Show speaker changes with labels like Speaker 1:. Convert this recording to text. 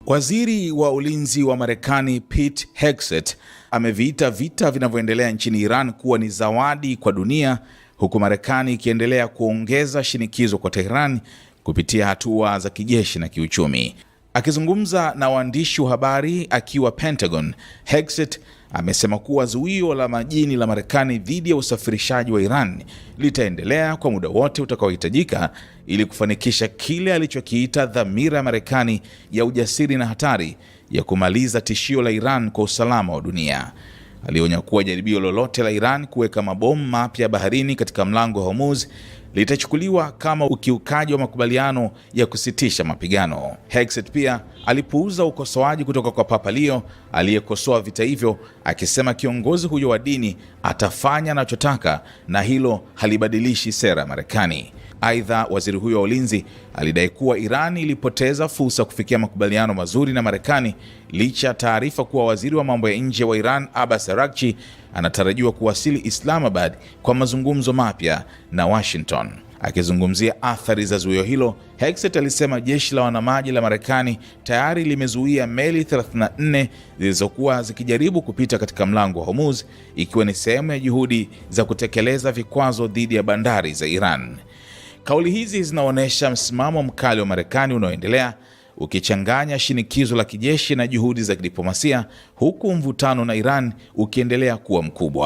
Speaker 1: Waziri wa ulinzi wa Marekani Pete Hegseth ameviita vita vinavyoendelea nchini Iran kuwa ni zawadi kwa dunia, huku Marekani ikiendelea kuongeza shinikizo kwa Tehran kupitia hatua za kijeshi na kiuchumi. Akizungumza na waandishi wa habari akiwa Pentagon, Hegseth amesema kuwa zuio la majini la Marekani dhidi ya usafirishaji wa Iran litaendelea kwa muda wote utakaohitajika ili kufanikisha kile alichokiita dhamira ya Marekani ya ujasiri na hatari ya kumaliza tishio la Iran kwa usalama wa dunia. Alionya kuwa jaribio lolote la Iran kuweka mabomu mapya baharini katika mlango wa Hormuz litachukuliwa kama ukiukaji wa makubaliano ya kusitisha mapigano. Hegseth pia alipuuza ukosoaji kutoka kwa Papa Leo aliyekosoa vita hivyo, akisema kiongozi huyo wa dini atafanya anachotaka na hilo halibadilishi sera ya Marekani. Aidha, waziri huyo wa ulinzi alidai kuwa Iran ilipoteza fursa kufikia makubaliano mazuri na Marekani licha ya taarifa kuwa waziri wa mambo ya nje wa Iran Abbas Araghchi anatarajiwa kuwasili Islamabad kwa mazungumzo mapya na Washington. Akizungumzia athari za zuio hilo, Hegseth alisema jeshi la wanamaji la Marekani tayari limezuia meli 34 zilizokuwa zikijaribu kupita katika mlango wa Hormuz, ikiwa ni sehemu ya juhudi za kutekeleza vikwazo dhidi ya bandari za Iran. Kauli hizi zinaonyesha msimamo mkali wa Marekani unaoendelea, ukichanganya shinikizo la kijeshi na juhudi za kidiplomasia, huku mvutano na Iran ukiendelea kuwa mkubwa.